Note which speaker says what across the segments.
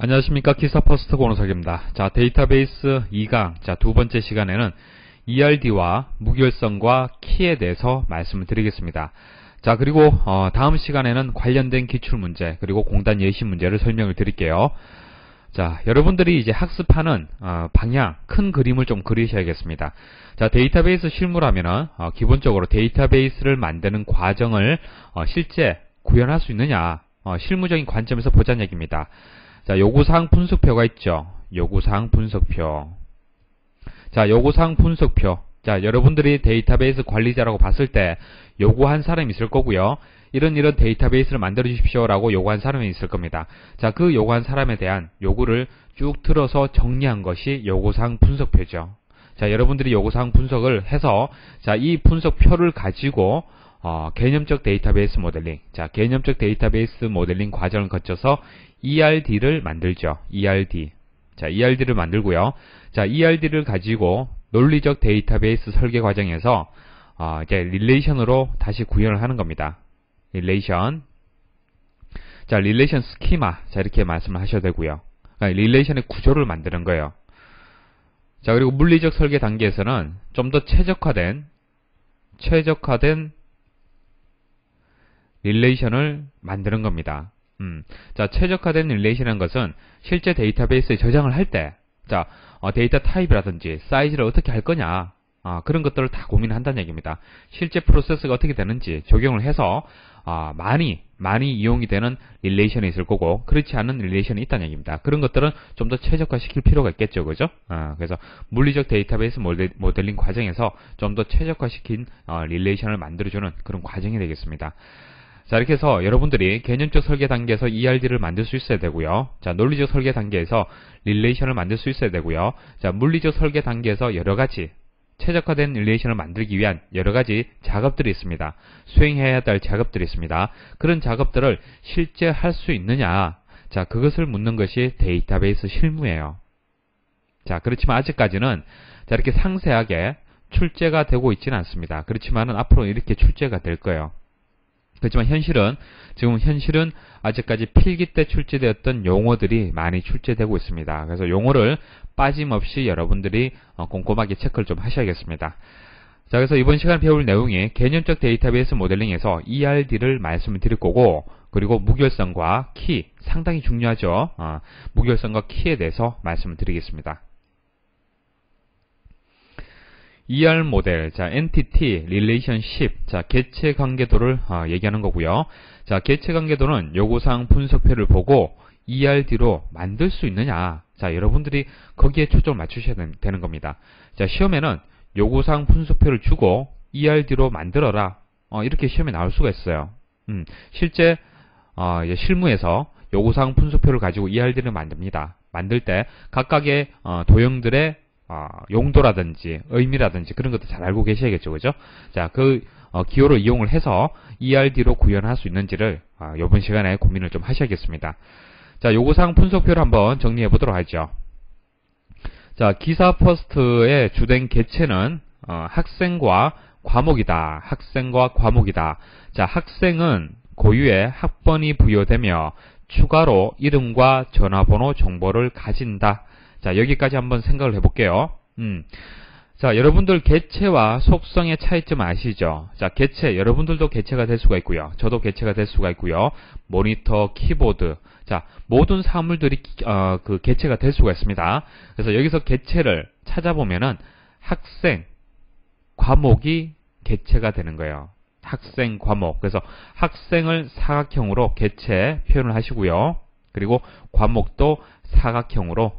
Speaker 1: 안녕하십니까. 기사퍼스트 권호석입니다. 자, 데이터베이스 2강, 자, 두 번째 시간에는 ERD와 무결성과 키에 대해서 말씀을 드리겠습니다. 자, 그리고 다음 시간에는 관련된 기출문제, 그리고 공단 예시 문제를 설명을 드릴게요. 자, 여러분들이 이제 학습하는 방향, 큰 그림을 좀 그리셔야겠습니다. 자, 데이터베이스 실무라면은 기본적으로 데이터베이스를 만드는 과정을 실제 구현할 수 있느냐, 실무적인 관점에서 보자는 얘기입니다. 자, 요구사항 분석표가 있죠. 요구사항 분석표. 자, 요구사항 분석표. 자, 여러분들이 데이터베이스 관리자라고 봤을 때 요구한 사람이 있을 거고요. 이런 데이터베이스를 만들어 주십시오 라고 요구한 사람이 있을 겁니다. 자, 그 요구한 사람에 대한 요구를 쭉 들어서 정리한 것이 요구사항 분석표죠. 자, 여러분들이 요구사항 분석을 해서, 자, 이 분석표를 가지고 개념적 데이터베이스 모델링. 자, 개념적 데이터베이스 모델링 과정을 거쳐서 ERD를 만들죠. ERD. 자, ERD를 만들고요. 자, ERD를 가지고 논리적 데이터베이스 설계 과정에서 이제 릴레이션으로 다시 구현을 하는 겁니다. 릴레이션. 자, 릴레이션 스키마. 자, 이렇게 말씀을 하셔도 되고요. 그러니까 릴레이션의 구조를 만드는 거예요. 자, 그리고 물리적 설계 단계에서는 좀 더 최적화된 릴레이션을 만드는 겁니다. 자, 최적화된 릴레이션이라는 것은 실제 데이터베이스에 저장을 할 때, 자, 데이터 타입이라든지 사이즈를 어떻게 할 거냐, 그런 것들을 다 고민한다는 얘기입니다. 실제 프로세스가 어떻게 되는지 적용을 해서 많이 이용이 되는 릴레이션이 있을 거고, 그렇지 않은 릴레이션이 있다는 얘기입니다. 그런 것들은 좀 더 최적화시킬 필요가 있겠죠, 그죠? 그래서 물리적 데이터베이스 모델링 과정에서 좀 더 최적화시킨 릴레이션을 만들어주는 그런 과정이 되겠습니다. 자, 이렇게 해서 여러분들이 개념적 설계 단계에서 ERD를 만들 수 있어야 되고요. 자, 논리적 설계 단계에서 릴레이션을 만들 수 있어야 되고요. 자, 물리적 설계 단계에서 여러가지 최적화된 릴레이션을 만들기 위한 여러가지 작업들이 있습니다. 수행해야 할 작업들이 있습니다. 그런 작업들을 실제 할 수 있느냐, 자, 그것을 묻는 것이 데이터베이스 실무예요. 자, 그렇지만 아직까지는 자, 이렇게 상세하게 출제가 되고 있지는 않습니다. 그렇지만은 앞으로 이렇게 출제가 될 거예요. 그렇지만 현실은 아직까지 필기 때 출제되었던 용어들이 많이 출제되고 있습니다. 그래서 용어를 빠짐없이 여러분들이 꼼꼼하게 체크를 좀 하셔야겠습니다. 자, 그래서 이번 시간에 배울 내용이 개념적 데이터베이스 모델링에서 ERD를 말씀을 드릴 거고, 그리고 무결성과 키, 상당히 중요하죠. 무결성과 키에 대해서 말씀을 드리겠습니다. ER 모델, 자, Entity Relationship, 자, 개체 관계도를 얘기하는 거고요. 자, 개체 관계도는 요구사항 분석표를 보고 ERD로 만들 수 있느냐, 자, 여러분들이 거기에 초점을 맞추셔야 되는 겁니다. 자, 시험에는 요구사항 분석표를 주고 ERD로 만들어라, 이렇게 시험에 나올 수가 있어요. 실제 이제 실무에서 요구사항 분석표를 가지고 ERD를 만듭니다. 만들 때 각각의 도형들의 용도라든지 의미라든지 그런 것도 잘 알고 계셔야겠죠, 그죠? 자, 그 기호를 이용을 해서 ERD로 구현할 수 있는지를 이번 시간에 고민을 좀 하셔야겠습니다. 자, 요구사항 분석표를 한번 정리해 보도록 하죠. 자, 기사 퍼스트의 주된 개체는 학생과 과목이다. 학생과 과목이다. 자, 학생은 고유의 학번이 부여되며 추가로 이름과 전화번호 정보를 가진다. 자, 여기까지 한번 생각을 해볼게요. 자, 여러분들 개체와 속성의 차이점 아시죠? 자, 개체, 여러분들도 개체가 될 수가 있고요. 저도 개체가 될 수가 있고요. 모니터, 키보드, 자, 모든 사물들이 그 개체가 될 수가 있습니다. 그래서 여기서 개체를 찾아보면은 학생, 과목이 개체가 되는 거예요. 학생, 과목. 그래서 학생을 사각형으로 개체 표현을 하시고요. 그리고 과목도 사각형으로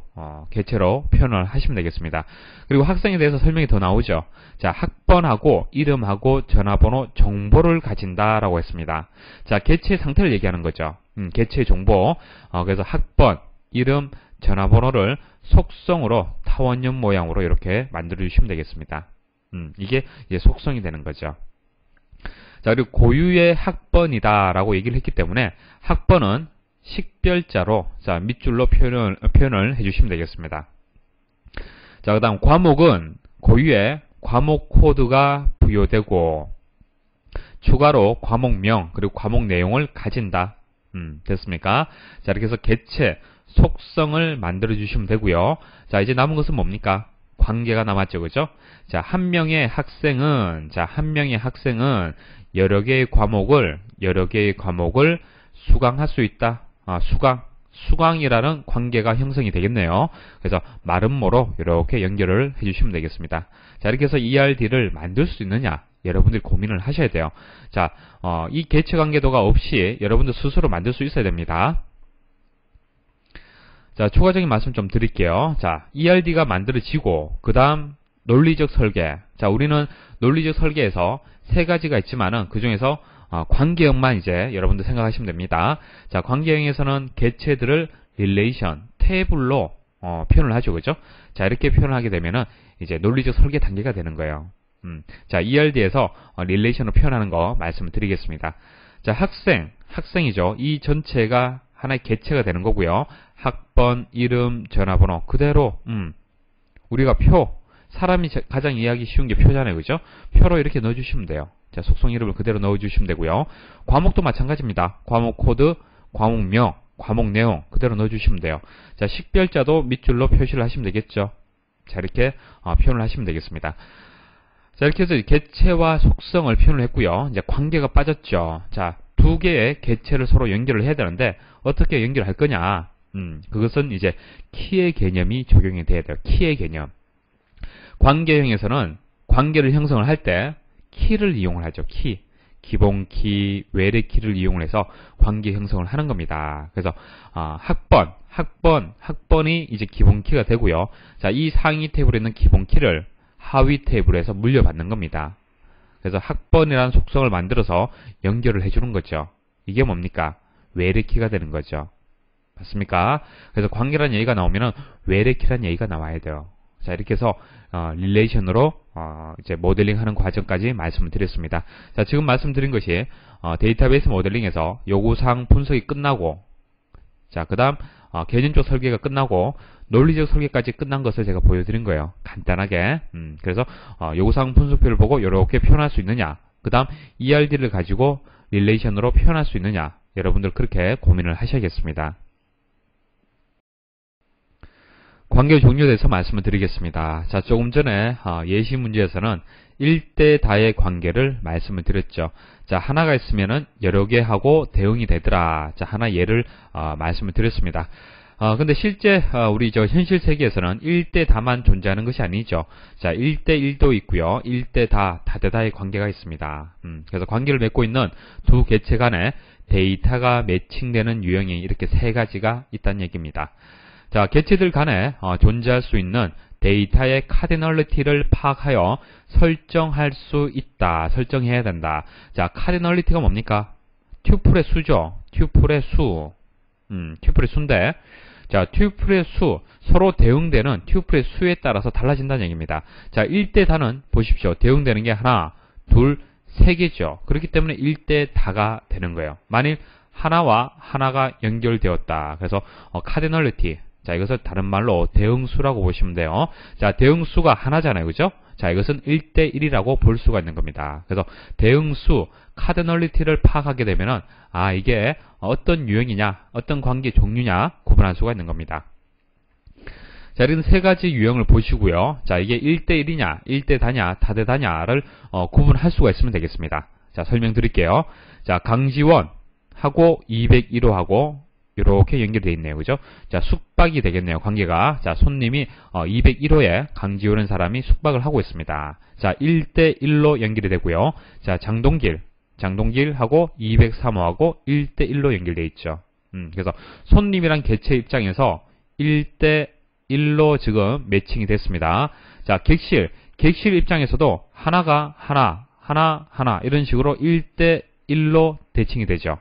Speaker 1: 개체로 표현을 하시면 되겠습니다. 그리고 학생에 대해서 설명이 더 나오죠. 자, 학번하고 이름하고 전화번호 정보를 가진다라고 했습니다. 자, 개체의 상태를 얘기하는 거죠. 개체의 정보. 그래서 학번, 이름, 전화번호를 속성으로 타원형 모양으로 이렇게 만들어 주시면 되겠습니다. 이게 이제 속성이 되는 거죠. 자, 그리고 고유의 학번이다라고 얘기를 했기 때문에 학번은 식별자로, 자, 밑줄로 표현을 해주시면 되겠습니다. 자, 그 다음 과목은 고유의 과목 코드가 부여되고 추가로 과목명 그리고 과목 내용을 가진다. 됐습니까? 자, 이렇게 해서 개체, 속성을 만들어 주시면 되고요. 자, 이제 남은 것은 뭡니까? 관계가 남았죠. 그죠? 자, 한 명의 학생은 여러 개의 과목을 수강할 수 있다. 수강이라는 관계가 형성이 되겠네요. 그래서 말음모로 이렇게 연결을 해주시면 되겠습니다. 자, 이렇게 해서 ERD를 만들 수 있느냐? 여러분들이 고민을 하셔야 돼요. 자, 이 개체 관계도가 없이 여러분들 스스로 만들 수 있어야 됩니다. 자, 추가적인 말씀 좀 드릴게요. 자, ERD가 만들어지고, 그 다음, 논리적 설계. 자, 우리는 논리적 설계에서 세 가지가 있지만은, 그 중에서, 관계형만 이제 여러분들 생각하시면 됩니다. 자, 관계형에서는 개체들을 릴레이션, 테이블로, 표현을 하죠. 그죠? 자, 이렇게 표현을 하게 되면은, 이제 논리적 설계 단계가 되는 거예요. 자, ERD에서, 릴레이션으로 표현하는 거 말씀을 드리겠습니다. 자, 학생이죠. 이 전체가 하나의 개체가 되는 거고요. 학번, 이름, 전화번호 그대로 우리가 사람이 가장 이해하기 쉬운 게 표잖아요. 그죠? 표로 이렇게 넣어주시면 돼요. 자, 속성 이름을 그대로 넣어주시면 되고요. 과목도 마찬가지입니다. 과목 코드, 과목명, 과목 내용 그대로 넣어주시면 돼요. 자, 식별자도 밑줄로 표시를 하시면 되겠죠. 자, 이렇게 표현을 하시면 되겠습니다. 자, 이렇게 해서 개체와 속성을 표현을 했고요. 이제 관계가 빠졌죠. 자, 두 개의 개체를 서로 연결을 해야 되는데 어떻게 연결할 거냐? 그것은 이제 키의 개념이 적용이 돼야 돼요. 키의 개념. 관계형에서는 관계를 형성을 할 때 키를 이용을 하죠. 기본키, 외래키를 이용을 해서 관계 형성을 하는 겁니다. 그래서 학번이 이제 기본키가 되고요. 자, 이 상위 테이블에 있는 기본키를 하위 테이블에서 물려받는 겁니다. 그래서 학번이라는 속성을 만들어서 연결을 해주는 거죠. 이게 뭡니까? 외래키가 되는 거죠. 맞습니까? 그래서 관계라는 얘기가 나오면은 외래키라는 얘기가 나와야 돼요. 자, 이렇게 해서 릴레이션으로 이제 모델링하는 과정까지 말씀을 드렸습니다. 자, 지금 말씀드린 것이 데이터베이스 모델링에서 요구사항 분석이 끝나고, 자, 그다음 개념적 설계가 끝나고 논리적 설계까지 끝난 것을 제가 보여드린 거예요. 간단하게. 그래서 요구사항 분석표를 보고 이렇게 표현할 수 있느냐, 그 다음 ERD를 가지고 릴레이션으로 표현할 수 있느냐, 여러분들 그렇게 고민을 하셔야겠습니다. 관계 종류에 대해서 말씀을 드리겠습니다. 자, 조금 전에 예시 문제에서는 1대 다의 관계를 말씀을 드렸죠. 자, 하나가 있으면은 여러 개 하고 대응이 되더라. 자, 하나 예를 말씀을 드렸습니다. 근데 실제 우리 현실 세계에서는 1대 다만 존재하는 것이 아니죠. 자, 1대 1도 있고요. 1대 다대다의 관계가 있습니다. 그래서 관계를 맺고 있는 두 개체 간에 데이터가 매칭되는 유형이 이렇게 세 가지가 있다는 얘기입니다. 자, 개체들 간에 존재할 수 있는 데이터의 카디널리티를 파악하여 설정할 수 있다. 설정해야 된다. 자, 카디널리티가 뭡니까? 튜플의 수죠. 튜플의 수인데, 자, 튜플의 수, 서로 대응되는 튜플의 수에 따라서 달라진다는 얘기입니다. 자, 1대 다는 보십시오. 대응되는 게 하나, 둘, 세 개죠. 그렇기 때문에 1대 다가 되는 거예요. 만일 하나와 하나가 연결되었다. 그래서 카디널리티. 자, 이것을 다른 말로 대응수라고 보시면 돼요. 자, 대응수가 하나잖아요. 그죠? 자, 이것은 1대 1이라고 볼 수가 있는 겁니다. 그래서 대응수, 카디널리티를 파악하게 되면은, 이게 어떤 유형이냐, 어떤 관계 종류냐, 구분할 수가 있는 겁니다. 자, 이런 세 가지 유형을 보시고요. 자, 이게 1대 1이냐, 1대 다냐, 다대다냐를 구분할 수가 있으면 되겠습니다. 자, 설명드릴게요. 자, 강지원하고 201호하고 이렇게 연결되어 있네요. 그죠? 자, 숙박이 되겠네요. 관계가. 자, 손님이 201호에 강지호라는 사람이 숙박을 하고 있습니다. 자, 1대 1로 연결이 되고요. 자, 장동길하고 203호하고 1대 1로 연결되어 있죠. 그래서 손님이란 개체 입장에서 1대 1로 지금 매칭이 됐습니다. 자, 객실 입장에서도 하나가 하나 이런 식으로 1대 1로 대칭이 되죠.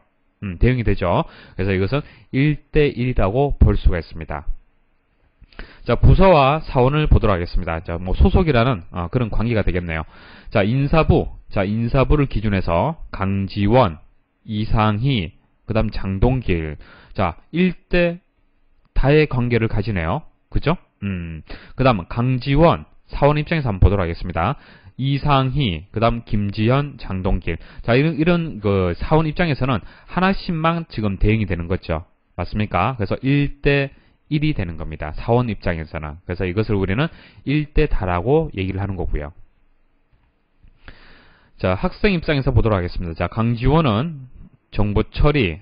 Speaker 1: 대응이 되죠. 그래서 이것은 1대 1이라고 볼 수가 있습니다. 자, 부서와 사원을 보도록 하겠습니다. 자, 소속이라는 그런 관계가 되겠네요. 자, 인사부를 기준해서 강지원, 이상희, 그 다음 장동길. 자, 1대 다의 관계를 가지네요. 그죠? 그 다음 강지원, 사원 입장에서 한번 보도록 하겠습니다. 이상희, 그 다음 김지현, 장동길. 자, 이런 그 사원 입장에서는 하나씩만 지금 대응이 되는 거죠. 맞습니까? 그래서 1대 1이 되는 겁니다. 사원 입장에서는. 그래서 이것을 우리는 1대 다라고 얘기를 하는 거고요. 자, 학생 입장에서 보도록 하겠습니다. 자, 강지원은 정보 처리,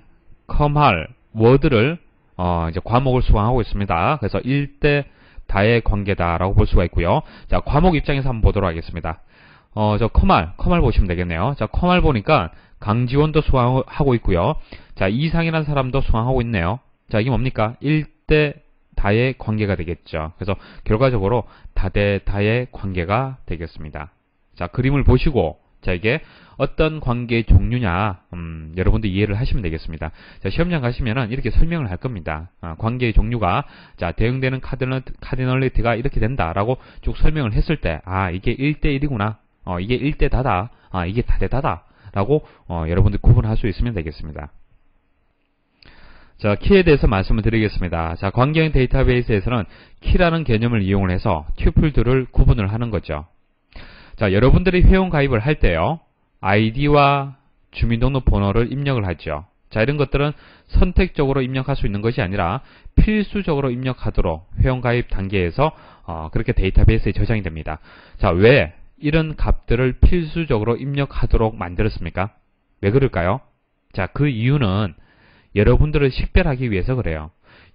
Speaker 1: 컴할, 워드를 이제 과목을 수강하고 있습니다. 그래서 1대 다의 관계다라고 볼 수가 있고요. 자, 과목 입장에서 한번 보도록 하겠습니다. 저 컴할 보시면 되겠네요. 자, 컴할 보니까 강지원도 수강하고 있고요. 자, 이상이라는 사람도 수강하고 있네요. 자, 이게 뭡니까? 1대 다의 관계가 되겠죠. 그래서 결과적으로 다대 다의 관계가 되겠습니다. 자, 그림을 보시고 자, 이게 어떤 관계의 종류냐, 여러분들 이해를 하시면 되겠습니다. 자, 시험장 가시면은 이렇게 설명을 할 겁니다. 관계의 종류가, 자, 대응되는 카디널리티가 이렇게 된다라고 쭉 설명을 했을 때, 이게 1대1이구나. 이게 1대 다다. 이게 다대다다. 라고, 여러분들 구분할 수 있으면 되겠습니다. 자, 키에 대해서 말씀을 드리겠습니다. 자, 관계형 데이터베이스에서는 키라는 개념을 이용을 해서 튜플들을 구분을 하는 거죠. 자, 여러분들이 회원 가입을 할 때요, 아이디와 주민등록번호를 입력을 하죠. 자, 이런 것들은 선택적으로 입력할 수 있는 것이 아니라 필수적으로 입력하도록 회원 가입 단계에서 그렇게 데이터베이스에 저장이 됩니다. 자, 왜 이런 값들을 필수적으로 입력하도록 만들었습니까? 왜 그럴까요? 자, 그 이유는 여러분들을 식별하기 위해서 그래요.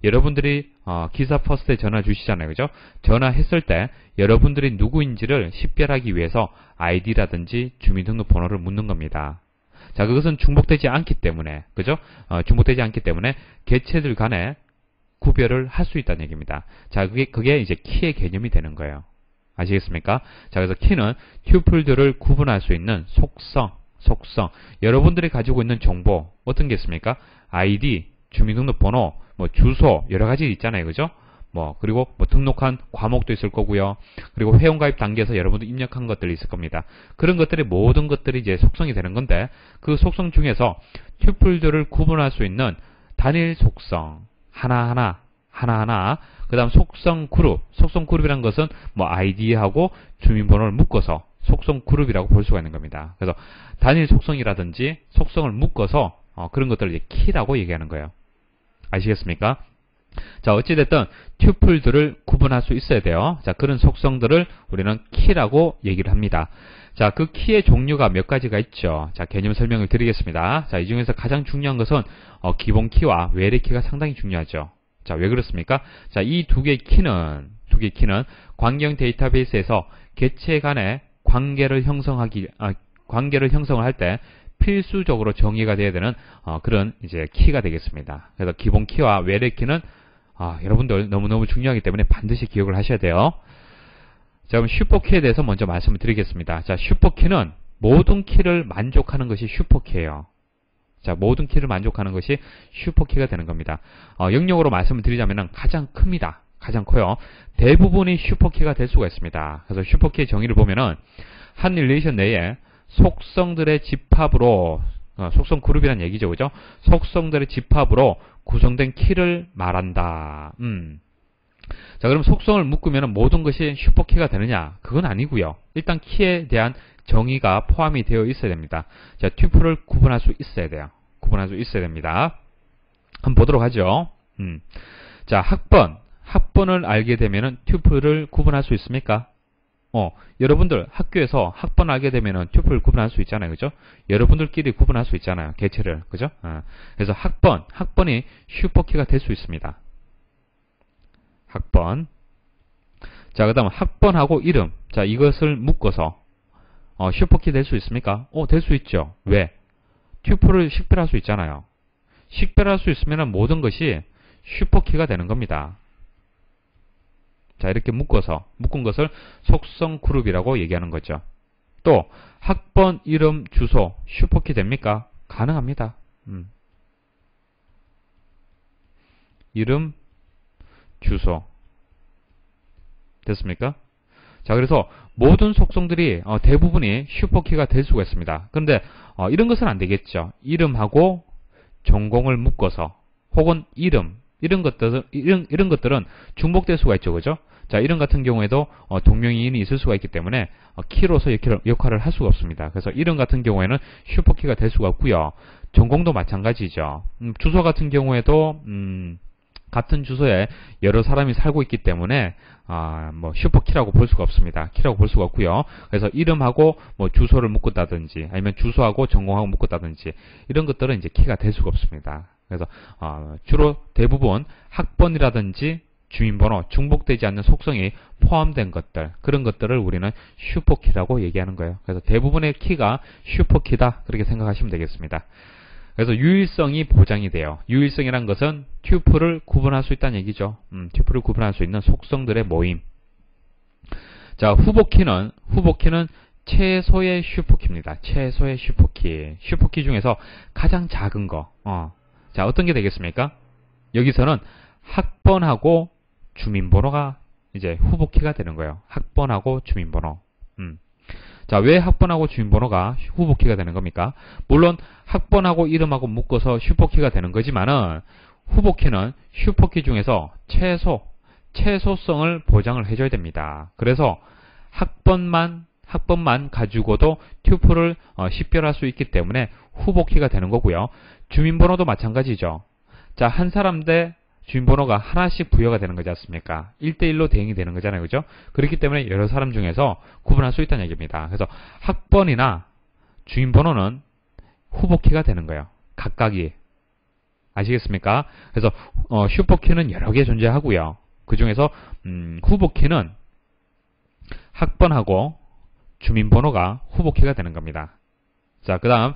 Speaker 1: 여러분들이 기사 퍼스트에 전화 주시잖아요. 그죠? 전화했을 때 여러분들이 누구인지를 식별하기 위해서 아이디라든지 주민등록번호를 묻는 겁니다. 자, 그것은 중복되지 않기 때문에, 그죠? 중복되지 않기 때문에 개체들 간에 구별을 할 수 있다는 얘기입니다. 자, 그게 이제 키의 개념이 되는 거예요. 아시겠습니까? 자, 그래서 키는 튜플들을 구분할 수 있는 속성. 여러분들이 가지고 있는 정보, 어떤 게 있습니까? 아이디, 주민등록번호, 주소, 여러 가지 있잖아요. 그죠? 그리고 등록한 과목도 있을 거고요. 그리고 회원가입 단계에서 여러분도 입력한 것들이 있을 겁니다. 그런 것들이 모든 것들이 이제 속성이 되는 건데, 그 속성 중에서 튜플들을 구분할 수 있는 단일 속성, 하나하나, 그 다음 속성 그룹이라는 것은 아이디하고 주민번호를 묶어서 속성 그룹이라고 볼 수가 있는 겁니다. 그래서 단일 속성이라든지 속성을 묶어서 그런 것들을 이제 키라고 얘기하는 거예요. 아시겠습니까? 자, 어찌됐든 튜플들을 구분할 수 있어야 돼요. 자, 그런 속성들을 우리는 키라고 얘기를 합니다. 자, 그 키의 종류가 몇 가지가 있죠. 자, 개념 설명을 드리겠습니다. 자, 이 중에서 가장 중요한 것은 기본 키와 외래 키가 상당히 중요하죠. 자, 왜 그렇습니까? 자, 이 두 개의 키는 관계형 데이터베이스에서 개체 간의 관계를 형성을 할 때 필수적으로 정의가 되어야 되는 그런 이제 키가 되겠습니다. 그래서 기본 키와 외래 키는 여러분들 너무너무 중요하기 때문에 반드시 기억을 하셔야 돼요. 자, 그럼 슈퍼키에 대해서 먼저 말씀을 드리겠습니다. 자, 슈퍼키는 모든 키를 만족하는 것이 슈퍼키예요. 자, 모든 키를 만족하는 것이 슈퍼키가 되는 겁니다. 영역으로 말씀을 드리자면 가장 큽니다. 가장 커요. 대부분이 슈퍼키가 될 수가 있습니다. 그래서 슈퍼키의 정의를 보면은 한 릴레이션 내에 속성들의 집합으로, 속성 그룹이란 얘기죠. 그죠? 속성들의 집합으로 구성된 키를 말한다. 자, 그럼 속성을 묶으면 모든 것이 슈퍼키가 되느냐? 그건 아니고요. 일단 키에 대한 정의가 포함이 되어 있어야 됩니다. 자, 튜플을 구분할 수 있어야 돼요. 구분할 수 있어야 됩니다. 한번 보도록 하죠. 자, 학번을 알게 되면은 튜플을 구분할 수 있습니까? 여러분들 학교에서 학번 알게 되면은 튜플 구분할 수 있잖아요. 그죠? 여러분들끼리 구분할 수 있잖아요. 개체를. 그죠? 그래서 학번이 슈퍼키가 될 수 있습니다. 학번. 자, 그 다음 학번하고 이름. 자, 이것을 묶어서 슈퍼키 될 수 있습니까? 될 수 있죠. 왜? 튜플을 식별할 수 있잖아요. 식별할 수 있으면 모든 것이 슈퍼키가 되는 겁니다. 자, 이렇게 묶은 것을 속성 그룹이라고 얘기하는 거죠. 또 학번, 이름, 주소 슈퍼키 됩니까? 가능합니다. 이름, 주소 됐습니까? 자, 그래서 모든 속성들이 대부분이 슈퍼키가 될 수가 있습니다. 그런데 이런 것은 안 되겠죠. 이름하고 전공을 묶어서 혹은 이런 것들은 중복될 수가 있죠. 그죠? 자, 이런 같은 경우에도 동명이인이 있을 수가 있기 때문에 키로서 역할을 할 수가 없습니다. 그래서 이름 같은 경우에는 슈퍼키가 될 수가 없고요. 전공도 마찬가지죠. 주소 같은 경우에도 같은 주소에 여러 사람이 살고 있기 때문에 뭐 슈퍼키라고 볼 수가 없습니다. 키라고 볼 수가 없고요. 그래서 이름하고 뭐 주소를 묶었다든지 아니면 주소하고 전공하고 묶었다든지 이런 것들은 이제 키가 될 수가 없습니다. 그래서 주로 대부분 학번이라든지 주민번호, 중복되지 않는 속성이 포함된 것들, 그런 것들을 우리는 슈퍼키라고 얘기하는 거예요. 그래서 대부분의 키가 슈퍼키다, 그렇게 생각하시면 되겠습니다. 그래서 유일성이 보장이 돼요. 유일성이란 것은 튜플을 구분할 수 있다는 얘기죠. 튜플을 구분할 수 있는 속성들의 모임. 자, 후보키는 최소의 슈퍼키입니다. 최소의 슈퍼키. 슈퍼키 중에서 가장 작은 거. 자, 어떤 게 되겠습니까? 여기서는 학번하고 주민번호가 이제 후보키가 되는 거예요. 학번하고 주민번호. 자, 왜 학번하고 주민번호가 후보키가 되는 겁니까? 물론 학번하고 이름하고 묶어서 슈퍼키가 되는 거지만은 후보키는 슈퍼키 중에서 최소성을 보장을 해줘야 됩니다. 그래서 학번만 가지고도 튜플을 식별할 수 있기 때문에 후보키가 되는 거고요. 주민번호도 마찬가지죠. 자, 한 사람 대 주민번호가 하나씩 부여가 되는 거지 않습니까? 1대1로 대응이 되는 거잖아요. 그죠? 그렇기 때문에 여러 사람 중에서 구분할 수 있다는 얘기입니다. 그래서 학번이나 주민번호는 후보키가 되는 거예요. 각각이. 아시겠습니까? 그래서 슈퍼키는 여러 개 존재하고요. 그 중에서 후보키는 학번하고 주민번호가 후보키가 되는 겁니다. 자, 그 다음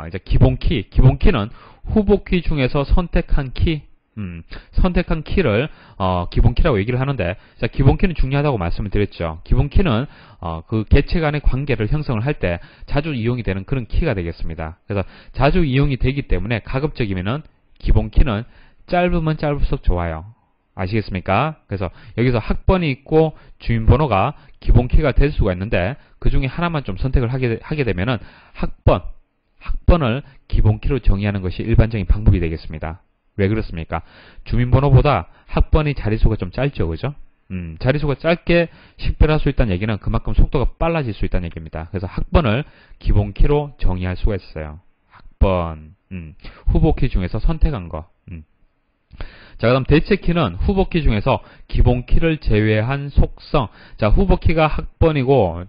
Speaker 1: 이제 기본키. 기본키는 후보키 중에서 선택한 키를 기본키라고 얘기를 하는데, 자, 기본키는 중요하다고 말씀을 드렸죠. 기본키는 그 개체 간의 관계를 형성을 할 때 자주 이용이 되는 그런 키가 되겠습니다. 그래서 자주 이용이 되기 때문에 가급적이면은 기본키는 짧으면 짧을수록 좋아요. 아시겠습니까? 그래서 여기서 학번이 있고 주민번호가 기본키가 될 수가 있는데 그 중에 하나만 좀 선택을 하게 되면은 학번을 기본키로 정의하는 것이 일반적인 방법이 되겠습니다. 왜 그렇습니까? 주민번호보다 학번이 자리수가 좀 짧죠, 그죠? 자리수가 짧게 식별할 수 있다는 얘기는 그만큼 속도가 빨라질 수 있다는 얘기입니다. 그래서 학번을 기본키로 정의할 수가 있어요. 학번, 후보키 중에서 선택한 거. 자, 그 다음 대체키는 후보키 중에서 기본키를 제외한 속성. 자, 후보키가 학번이고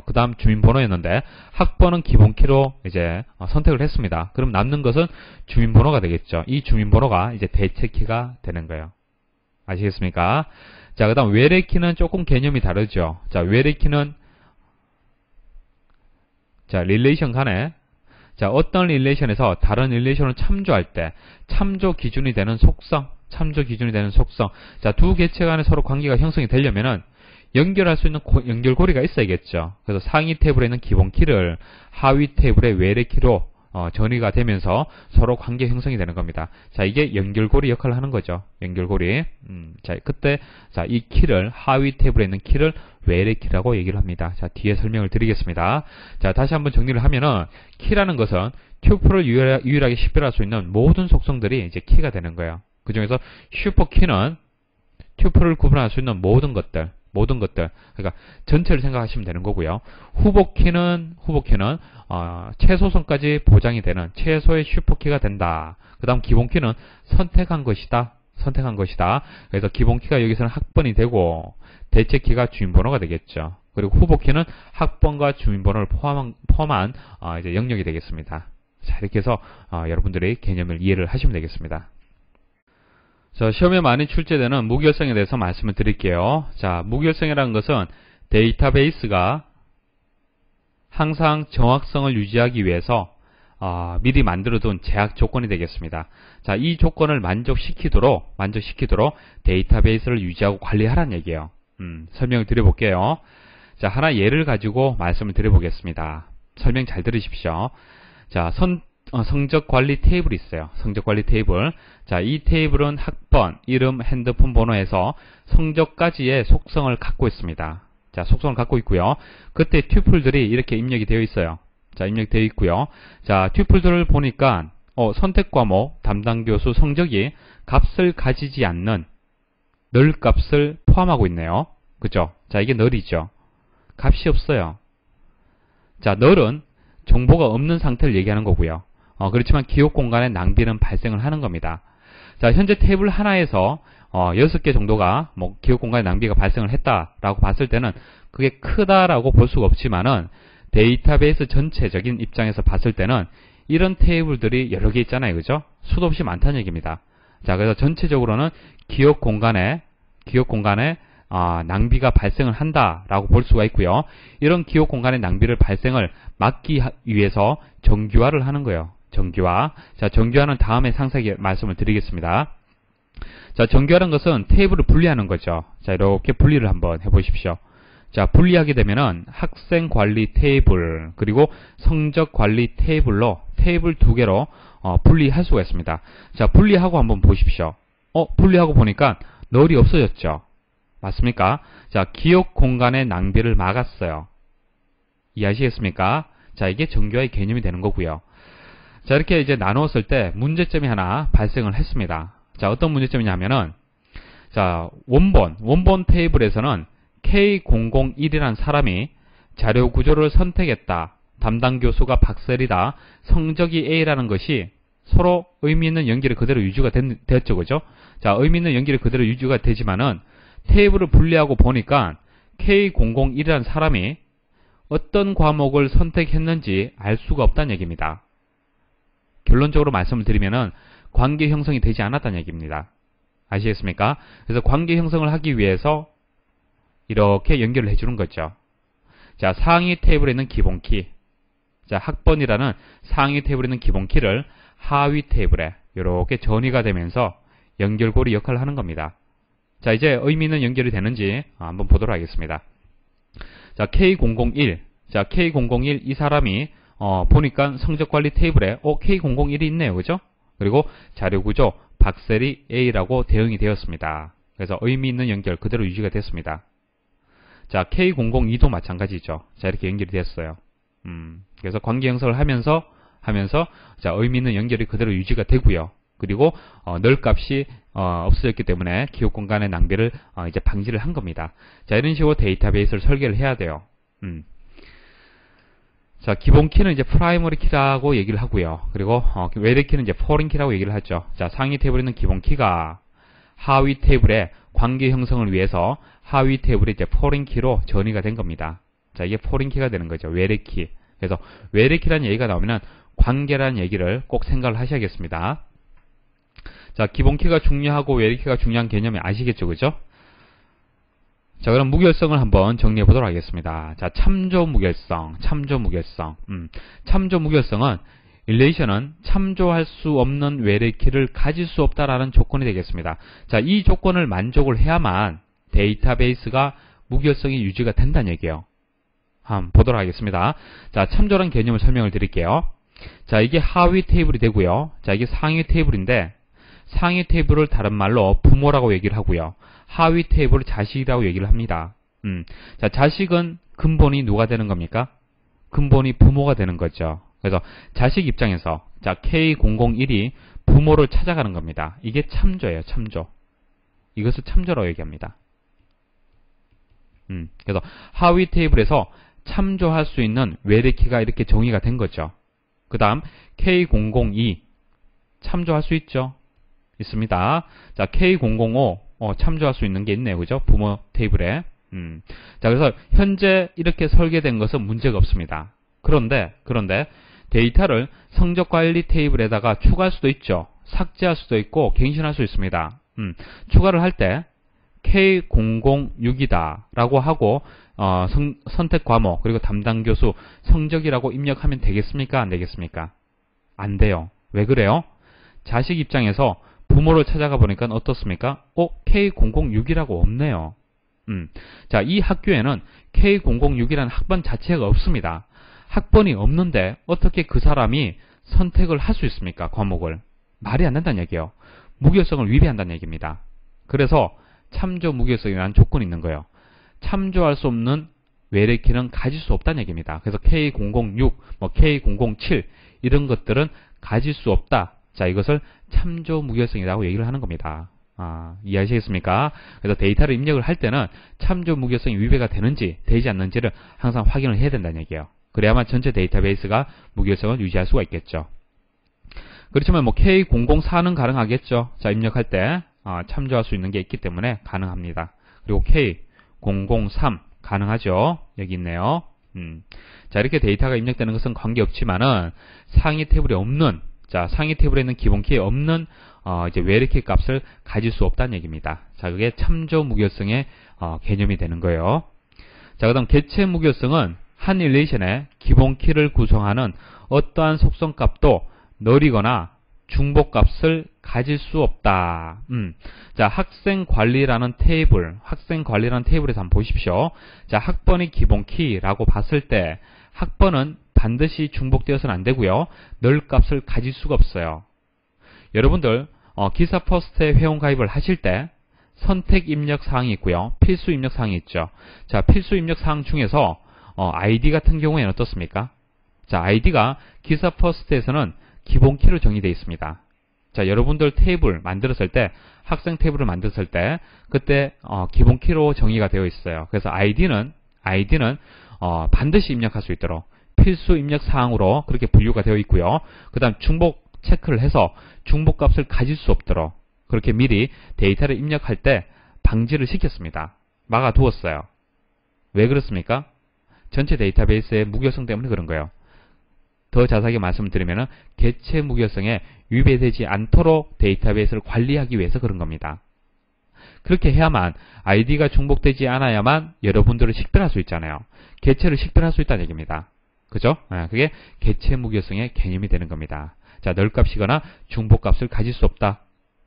Speaker 1: 그 다음 주민번호였는데 학번은 기본키로 이제 선택을 했습니다. 그럼 남는 것은 주민번호가 되겠죠. 이 주민번호가 이제 대체키가 되는 거예요. 아시겠습니까? 자, 그 다음 외래키는 조금 개념이 다르죠. 자, 외래키는 자, 릴레이션 간에 자, 어떤 릴레이션에서 다른 릴레이션을 참조할 때 참조 기준이 되는 속성. 자, 두 개체 간에 서로 관계가 형성이 되려면은 연결할 수 있는 연결고리가 있어야겠죠. 그래서 상위 테이블에 있는 기본키를 하위 테이블의 외래키로 전이가 되면서 서로 관계 형성이 되는 겁니다. 자, 이게 연결고리 역할을 하는 거죠. 연결고리. 자, 그때 자, 이 키를 하위 테이블에 있는 키를 외래키라고 얘기를 합니다. 자, 뒤에 설명을 드리겠습니다. 자, 다시 한번 정리를 하면은 키라는 것은 튜플을 유일하게 식별할 수 있는 모든 속성들이 이제 키가 되는 거예요. 그 중에서 슈퍼키는 튜플을 구분할 수 있는 모든 것들, 그러니까 전체를 생각하시면 되는 거고요. 후보키는 최소성까지 보장이 되는 최소의 슈퍼키가 된다. 그 다음 기본키는 선택한 것이다. 그래서 기본키가 여기서는 학번이 되고 대체키가 주민번호가 되겠죠. 그리고 후보키는 학번과 주민번호를 포함한 이제 영역이 되겠습니다. 자, 이렇게 해서 여러분들이 개념을 이해를 하시면 되겠습니다. 자, 시험에 많이 출제되는 무결성에 대해서 말씀을 드릴게요. 자, 무결성이라는 것은 데이터베이스가 항상 정확성을 유지하기 위해서 미리 만들어둔 제약 조건이 되겠습니다. 자, 이 조건을 만족시키도록 데이터베이스를 유지하고 관리하라는 얘기예요. 설명을 드려볼게요. 자, 하나 예를 가지고 말씀을 드려보겠습니다. 설명 잘 들으십시오. 자, 성적관리 테이블이 있어요. 성적관리 테이블. 자, 이 테이블은 학번, 이름, 핸드폰 번호에서 성적까지의 속성을 갖고 있습니다. 자, 속성을 갖고 있고요. 그때 튜플들이 이렇게 입력이 되어 있어요. 자, 입력되어 있고요. 자, 튜플들을 보니까 선택 과목, 담당 교수 성적이 값을 가지지 않는 늘 값을 포함하고 있네요. 그죠? 자, 이게 널이죠. 값이 없어요. 자, 널은 정보가 없는 상태를 얘기하는 거고요. 그렇지만 기억 공간의 낭비는 발생을 하는 겁니다. 자, 현재 테이블 하나에서 6개 정도가 뭐 기억 공간의 낭비가 발생을 했다라고 봤을 때는 그게 크다라고 볼 수가 없지만은 데이터베이스 전체적인 입장에서 봤을 때는 이런 테이블들이 여러 개 있잖아요. 그죠? 수도 없이 많다는 얘기입니다. 자, 그래서 전체적으로는 기억 공간에 낭비가 발생을 한다라고 볼 수가 있고요. 이런 기억 공간의 낭비를 발생을 막기 위해서 정규화를 하는 거예요. 정규화. 자, 정규화는 다음에 상세하게 말씀을 드리겠습니다. 자, 정규화라는 것은 테이블을 분리하는 거죠. 자, 이렇게 분리를 한번 해보십시오. 자, 분리하게 되면은 학생 관리 테이블 그리고 성적 관리 테이블로 테이블 두 개로 분리할 수가 있습니다. 자, 분리하고 한번 보십시오. 분리하고 보니까 널이 없어졌죠. 맞습니까? 자, 기억 공간의 낭비를 막았어요. 이해하시겠습니까? 자, 이게 정규화의 개념이 되는 거고요. 자, 이렇게 이제 나누었을 때 문제점이 하나 발생을 했습니다. 자, 어떤 문제점이냐면은 자, 원본 테이블에서는 K001이라는 사람이 자료 구조를 선택했다. 담당 교수가 박셀이다. 성적이 A라는 것이 서로 의미 있는 연결이 그대로 유지가 됐죠. 그죠? 자, 의미 있는 연결이 그대로 유지가 되지만은 테이블을 분리하고 보니까 K001이라는 사람이 어떤 과목을 선택했는지 알 수가 없다는 얘기입니다. 결론적으로 말씀을 드리면은 관계 형성이 되지 않았다는 얘기입니다. 아시겠습니까? 그래서 관계 형성을 하기 위해서 이렇게 연결을 해주는 거죠. 자, 상위 테이블에 있는 기본키. 자, 학번이라는 상위 테이블에 있는 기본키를 하위 테이블에 이렇게 전이가 되면서 연결고리 역할을 하는 겁니다. 자, 이제 의미 있는 연결이 되는지 한번 보도록 하겠습니다. 자, K001. 자, K001 이 사람이 보니까 성적관리 테이블에 K001이 있네요. 그죠? 그리고 자료구조 박셀이 A라고 대응이 되었습니다. 그래서 의미 있는 연결 그대로 유지가 됐습니다. 자, K002도 마찬가지죠. 자, 이렇게 연결이 됐어요. 그래서 관계 형성을 하면서 자, 의미 있는 연결이 그대로 유지가 되고요. 그리고 널 값이 없어졌기 때문에 기억 공간의 낭비를 이제 방지를 한 겁니다. 자, 이런 식으로 데이터베이스를 설계를 해야 돼요. 자, 기본 키는 이제 프라이머리 키라고 얘기를 하고요. 그리고 외래 키는 이제 포린 키라고 얘기를 하죠. 자, 상위 테이블에 있는 기본 키가 하위 테이블에 관계 형성을 위해서 하위 테이블에 이제 포린 키로 전이가 된 겁니다. 자, 이게 포린 키가 되는 거죠. 외래 키. 그래서 외래 키라는 얘기가 나오면은 관계라는 얘기를 꼭 생각을 하셔야겠습니다. 자, 기본 키가 중요하고 외래 키가 중요한 개념이 아시겠죠? 그죠? 자, 그럼 무결성을 한번 정리해 보도록 하겠습니다. 자, 참조 무결성. 참조 무결성은 릴레이션은 참조할 수 없는 외래 키를 가질 수 없다라는 조건이 되겠습니다. 자, 이 조건을 만족을 해야만 데이터베이스가 무결성이 유지가 된다는 얘기예요. 한번 보도록 하겠습니다. 자, 참조란 개념을 설명을 드릴게요. 자, 이게 하위 테이블이 되고요. 자, 이게 상위 테이블인데 상위 테이블을 다른 말로 부모라고 얘기를 하고요. 하위 테이블을 자식이라고 얘기를 합니다. 자, 자식은 근본이 누가 되는 겁니까? 근본이 부모가 되는 거죠. 그래서 자식 입장에서 자, K001이 부모를 찾아가는 겁니다. 이게 참조예요. 참조. 이것을 참조라고 얘기합니다. 그래서 하위 테이블에서 참조할 수 있는 외래키가 이렇게 정의가 된 거죠. 그 다음 K002 참조할 수 있죠? 있습니다. 자, K005 참조할 수 있는 게 있네요. 그죠? 부모 테이블에. 자, 그래서 현재 이렇게 설계된 것은 문제가 없습니다. 그런데 데이터를 성적관리 테이블에다가 추가할 수도 있죠. 삭제할 수도 있고 갱신할 수 있습니다. 추가를 할 때 K006이다 라고 하고 선택 과목 그리고 담당 교수 성적이라고 입력하면 되겠습니까? 안 되겠습니까? 안 돼요. 왜 그래요? 자식 입장에서 부모를 찾아가 보니까 어떻습니까? K006이라고 없네요. 자, 이 학교에는 K006이라는 학번 자체가 없습니다. 학번이 없는데 어떻게 그 사람이 선택을 할 수 있습니까? 과목을. 말이 안 된다는 얘기예요. 무결성을 위배한다는 얘기입니다. 그래서 참조 무결성이라는 조건이 있는 거예요. 참조할 수 없는 외래키는 가질 수 없다는 얘기입니다. 그래서 K006, K007 이런 것들은 가질 수 없다. 자, 이것을 참조 무결성이라고 얘기를 하는 겁니다. 이해하시겠습니까? 그래서 데이터를 입력을 할 때는 참조 무결성이 위배가 되는지 되지 않는지를 항상 확인을 해야 된다는 얘기예요. 그래야만 전체 데이터베이스가 무결성을 유지할 수가 있겠죠. 그렇지만 뭐 K004는 가능하겠죠. 자, 입력할 때 참조할 수 있는 게 있기 때문에 가능합니다. 그리고 K003 가능하죠. 여기 있네요. 자, 이렇게 데이터가 입력되는 것은 관계없지만은 상위 테이블에 없는, 자, 상위 테이블에 있는 기본 키에 없는 이제 외래키 값을 가질 수 없다는 얘기입니다. 자, 그게 참조 무결성의 개념이 되는 거예요. 자, 그다음 개체 무결성은 한 릴레이션의 기본 키를 구성하는 어떠한 속성 값도 너리거나 중복 값을 가질 수 없다. 자, 학생 관리라는 테이블에서 한번 보십시오. 자, 학번이 기본 키라고 봤을 때 학번은 반드시 중복되어서는 안 되고요. 널 값을 가질 수가 없어요. 여러분들 기사 퍼스트에 회원 가입을 하실 때 선택 입력 사항이 있고요. 필수 입력 사항이 있죠. 자, 필수 입력 사항 중에서 아이디 같은 경우에는 어떻습니까? 자, 아이디가 기사 퍼스트에서는 기본 키로 정의되어 있습니다. 자, 여러분들 테이블 만들었을 때, 학생 테이블을 만들었을 때, 그때 기본 키로 정의가 되어 있어요. 그래서 아이디는 반드시 입력할 수 있도록 필수 입력 사항으로 그렇게 분류가 되어 있고요. 그 다음 중복 체크를 해서 중복 값을 가질 수 없도록 그렇게 미리 데이터를 입력할 때 방지를 시켰습니다. 막아두었어요. 왜 그렇습니까? 전체 데이터베이스의 무결성 때문에 그런 거예요. 더 자세하게 말씀을 드리면 개체 무결성에 위배되지 않도록 데이터베이스를 관리하기 위해서 그런 겁니다. 그렇게 해야만 아이디가 중복되지 않아야만 여러분들을 식별할 수 있잖아요. 개체를 식별할 수 있다는 얘기입니다. 그죠? 그게 개체 무결성의 개념이 되는 겁니다. 자, 널값이거나 중복값을 가질 수 없다.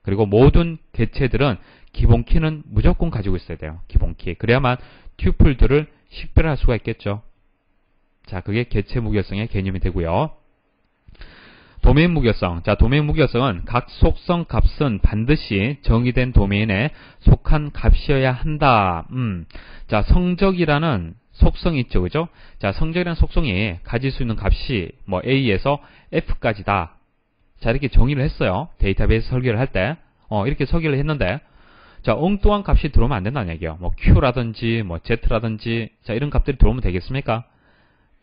Speaker 1: 그리고 모든 개체들은 기본 키는 무조건 가지고 있어야 돼요. 기본 키. 그래야만 튜플들을 식별할 수가 있겠죠. 자, 그게 개체 무결성의 개념이 되고요. 도메인 무결성. 자, 도메인 무결성은 각 속성 값은 반드시 정의된 도메인에 속한 값이어야 한다. 자, 성적이라는 속성이 있죠. 그죠? 자, 성적이라는 속성이 가질 수 있는 값이 뭐 A에서 F까지다. 자, 이렇게 정의를 했어요. 데이터베이스 설계를 할 때. 이렇게 설계를 했는데, 자, 엉뚱한 값이 들어오면 안 된다는 얘기예요. 뭐 Q라든지, 뭐 Z라든지, 자, 이런 값들이 들어오면 되겠습니까?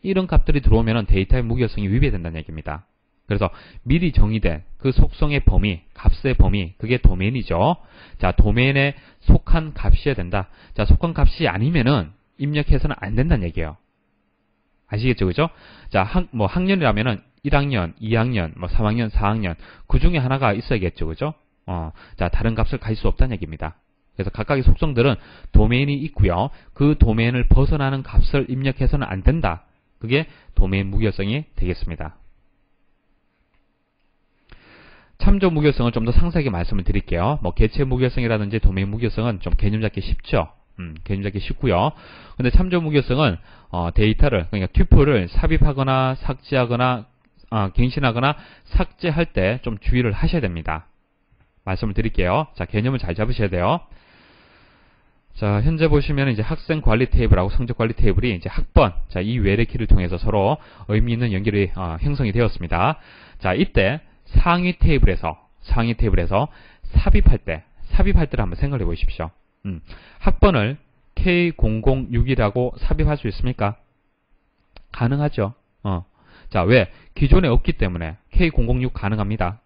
Speaker 1: 이런 값들이 들어오면 데이터의 무결성이 위배된다는 얘기입니다. 그래서 미리 정의된 그 속성의 범위, 값의 범위, 그게 도메인이죠. 자, 도메인에 속한 값이어야 된다. 자, 속한 값이 아니면은 입력해서는 안 된다는 얘기예요. 아시겠죠? 그죠? 자, 학년이라면은 1학년, 2학년, 3학년, 4학년, 그 중에 하나가 있어야겠죠. 그죠? 자, 다른 값을 가질 수 없다는 얘기입니다. 그래서 각각의 속성들은 도메인이 있고요. 그 도메인을 벗어나는 값을 입력해서는 안 된다. 그게 도메인 무결성이 되겠습니다. 참조 무결성을 좀 더 상세하게 말씀을 드릴게요. 뭐 개체 무결성이라든지 도메인 무결성은 좀 개념 잡기 쉽죠. 개념 잡기 쉽고요. 근데 참조 무결성은 데이터를, 그러니까 튜플을 삽입하거나 삭제하거나 갱신하거나 삭제할 때 좀 주의를 하셔야 됩니다. 말씀을 드릴게요. 자, 개념을 잘 잡으셔야 돼요. 자, 현재 보시면 이제 학생 관리 테이블하고 성적 관리 테이블이 이제 학번, 자, 이 외래키를 통해서 서로 의미 있는 연결이 형성이 되었습니다. 자, 이때 상위 테이블에서 삽입할 때를 한번 생각해 보십시오. 학번을 K006이라고 삽입할 수 있습니까? 가능하죠. 자, 왜? 기존에 없기 때문에 K006 가능합니다.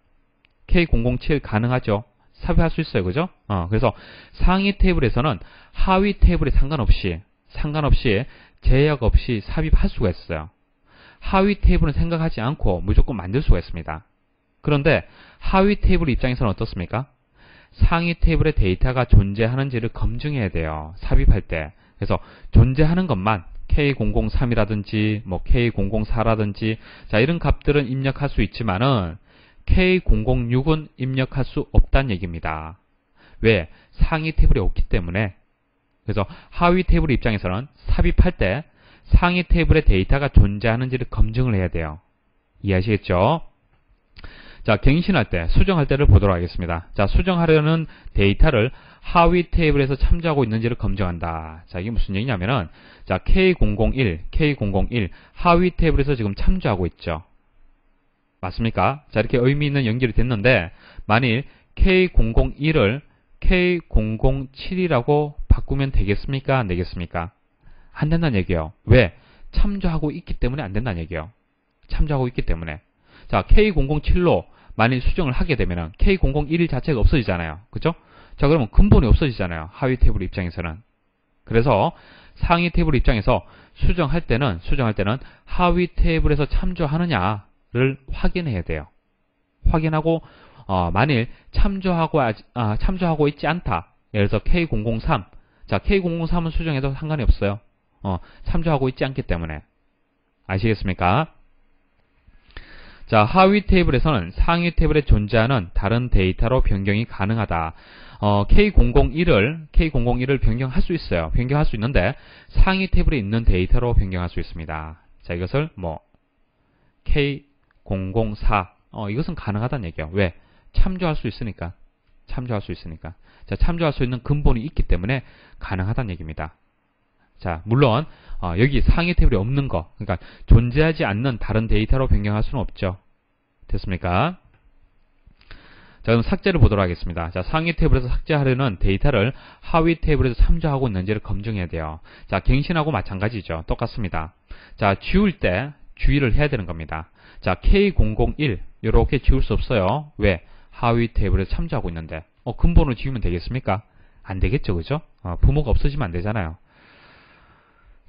Speaker 1: K007 가능하죠. 삽입할 수 있어요. 그죠? 그래서 상위 테이블에서는 하위 테이블에 상관없이 제약 없이 삽입할 수가 있어요. 하위 테이블은 생각하지 않고 무조건 만들 수가 있습니다. 그런데 하위 테이블 입장에서는 어떻습니까? 상위 테이블에 데이터가 존재하는지를 검증해야 돼요. 삽입할 때. 그래서 존재하는 것만 K003이라든지 뭐 K004라든지 자, 이런 값들은 입력할 수 있지만은 K006은 입력할 수 없다는 얘기입니다. 왜? 상위 테이블이 없기 때문에. 그래서 하위 테이블 입장에서는 삽입할 때 상위 테이블에 데이터가 존재하는지를 검증을 해야 돼요. 이해하시겠죠? 자, 갱신할 때, 수정할 때를 보도록 하겠습니다. 자, 수정하려는 데이터를 하위 테이블에서 참조하고 있는지를 검증한다. 자, 이게 무슨 얘기냐면은, 자, K001 하위 테이블에서 지금 참조하고 있죠. 맞습니까? 자, 이렇게 의미 있는 연결이 됐는데, 만일 K001을 K007이라고 바꾸면 되겠습니까? 안 되겠습니까? 안 된다는 얘기예요. 왜? 참조하고 있기 때문에 안 된다는 얘기예요. 참조하고 있기 때문에. 자, K007로 만일 수정을 하게 되면 K001 자체가 없어지잖아요. 그죠? 자, 그러면 근본이 없어지잖아요. 하위 테이블 입장에서는. 그래서 상위 테이블 입장에서 수정할 때는 하위 테이블에서 참조하느냐를 확인해야 돼요. 확인하고 만일 참조하고 있지 않다. 예를 들어서 K003. 자, K003은 수정해도 상관이 없어요. 참조하고 있지 않기 때문에. 아시겠습니까? 자, 하위 테이블에서는 상위 테이블에 존재하는 다른 데이터로 변경이 가능하다. K001을 변경할 수 있어요. 변경할 수 있는데 상위 테이블에 있는 데이터로 변경할 수 있습니다. 자, 이것을 K004 이것은 가능하다는 얘기예요. 왜? 참조할 수 있으니까. 참조할 수 있으니까. 자, 참조할 수 있는 근본이 있기 때문에 가능하다는 얘기입니다. 자, 물론 여기 상위 테이블에 없는 거, 그러니까 존재하지 않는 다른 데이터로 변경할 수는 없죠. 됐습니까? 자, 그럼 삭제를 보도록 하겠습니다. 자, 상위 테이블에서 삭제하려는 데이터를 하위 테이블에서 참조하고 있는지를 검증해야 돼요. 자, 갱신하고 마찬가지죠. 똑같습니다. 자, 지울 때 주의를 해야 되는 겁니다. 자, K001 이렇게 지울 수 없어요. 왜? 하위 테이블에서 참조하고 있는데 근본을 지우면 되겠습니까? 안 되겠죠, 그죠? 부모가 없어지면 안 되잖아요.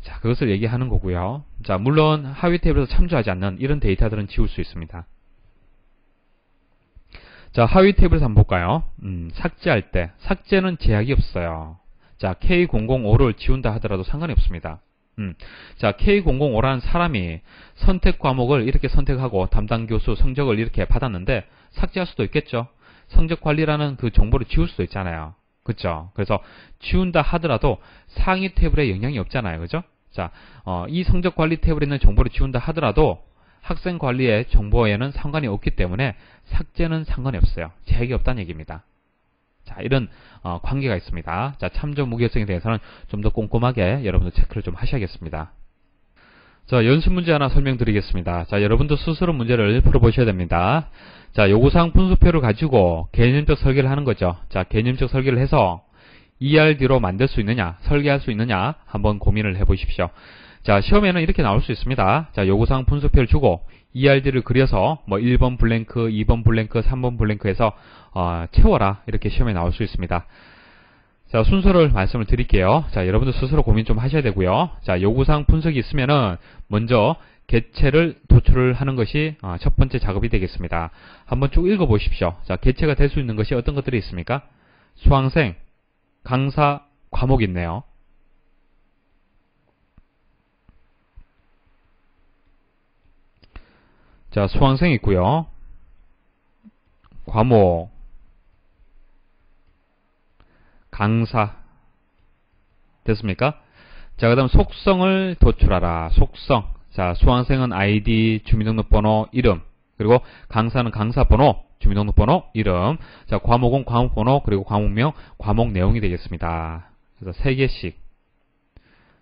Speaker 1: 자, 그것을 얘기하는 거고요. 자, 물론 하위 테이블에서 참조하지 않는 이런 데이터들은 지울 수 있습니다. 자, 하위 테이블에서 한번 볼까요? 삭제할 때 삭제는 제약이 없어요. 자, K005를 지운다 하더라도 상관이 없습니다. 자, K005라는 사람이 선택 과목을 이렇게 선택하고 담당 교수 성적을 이렇게 받았는데 삭제할 수도 있겠죠. 성적 관리라는 그 정보를 지울 수도 있잖아요. 그렇죠? 그래서 지운다 하더라도 상위 테이블에 영향이 없잖아요. 그죠? 자, 이 성적 관리 테이블에 있는 정보를 지운다 하더라도 학생 관리의 정보에는 상관이 없기 때문에 삭제는 상관이 없어요. 제약이 없다는 얘기입니다. 자, 이런 관계가 있습니다. 자, 참조 무결성에 대해서는 좀 더 꼼꼼하게 여러분들 체크를 좀 하셔야겠습니다. 자, 연습 문제 하나 설명드리겠습니다. 자, 여러분도 스스로 문제를 풀어보셔야 됩니다. 자, 요구사항 분수표를 가지고 개념적 설계를 하는 거죠. 자, 개념적 설계를 해서 ERD로 만들 수 있느냐, 설계할 수 있느냐 한번 고민을 해보십시오. 자, 시험에는 이렇게 나올 수 있습니다. 자, 요구사항 분수표를 주고 ERD를 그려서 1번 블랭크, 2번 블랭크, 3번 블랭크에서 채워라 이렇게 시험에 나올 수 있습니다. 자, 순서를 말씀을 드릴게요. 자, 여러분들 스스로 고민 좀 하셔야 되고요. 자, 요구사항 분석이 있으면은 먼저 개체를 도출을 하는 것이 첫 번째 작업이 되겠습니다. 한번 쭉 읽어보십시오. 자, 개체가 될 수 있는 것이 어떤 것들이 있습니까? 수강생, 강사, 과목이 있네요. 자, 수강생 있고요. 과목, 강사 됐습니까? 자, 그 다음 속성을 도출하라. 속성. 자, 수강생은 아이디, 주민등록번호, 이름, 그리고 강사는 강사번호, 주민등록번호, 이름. 자, 과목은 과목번호, 그리고 과목명, 과목 내용이 되겠습니다. 그래서 3개씩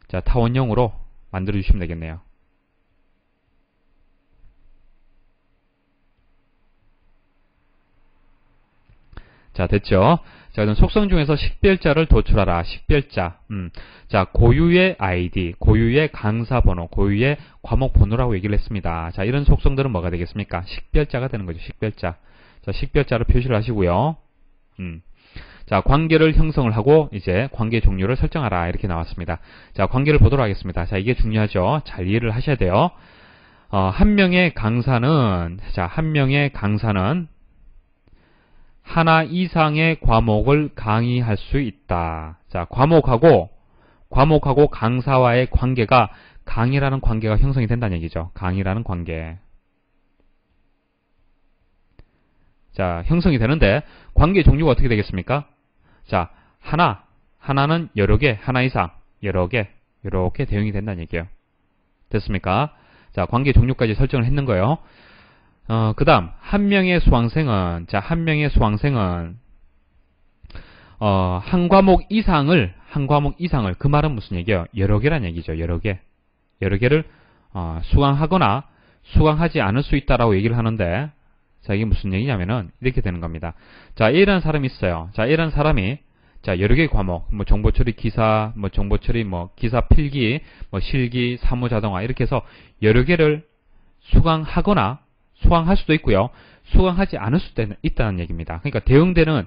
Speaker 1: 자, 타원형으로 만들어 주시면 되겠네요. 자, 됐죠? 자, 그럼 속성 중에서 식별자를 도출하라. 식별자. 자, 고유의 아이디, 고유의 강사 번호, 고유의 과목 번호라고 얘기를 했습니다. 자, 이런 속성들은 뭐가 되겠습니까? 식별자가 되는 거죠. 식별자. 자, 식별자를 표시를 하시고요. 자, 관계를 형성을 하고 이제 관계 종류를 설정하라. 이렇게 나왔습니다. 자, 관계를 보도록 하겠습니다. 자, 이게 중요하죠. 잘 이해를 하셔야 돼요. 한 명의 강사는 하나 이상의 과목을 강의할 수 있다. 자, 과목하고 강사와의 관계가 강의라는 관계가 형성이 된다는 얘기죠. 강의라는 관계. 자, 형성이 되는데 관계 종류가 어떻게 되겠습니까? 자, 하나는 여러 개, 하나 이상, 여러 개, 이렇게 대응이 된다는 얘기예요. 됐습니까? 자, 관계 종류까지 설정을 했는 거예요. 그 다음, 한 명의 수강생은 한 과목 이상을, 그 말은 무슨 얘기예요? 여러 개란 얘기죠. 여러 개를, 수강하거나, 수강하지 않을 수 있다라고 얘기를 하는데, 자, 이게 무슨 얘기냐면은, 이렇게 되는 겁니다. 자, A라는 사람이 있어요. 자, A라는 사람이, 자, 여러 개의 과목, 뭐 정보 처리 기사, 뭐 정보 처리, 뭐 기사 필기, 뭐 실기, 사무 자동화 이렇게 해서 여러 개를 수강하거나 수강할 수도 있고요. 수강하지 않을 수도 있다는 얘기입니다. 그러니까 대응되는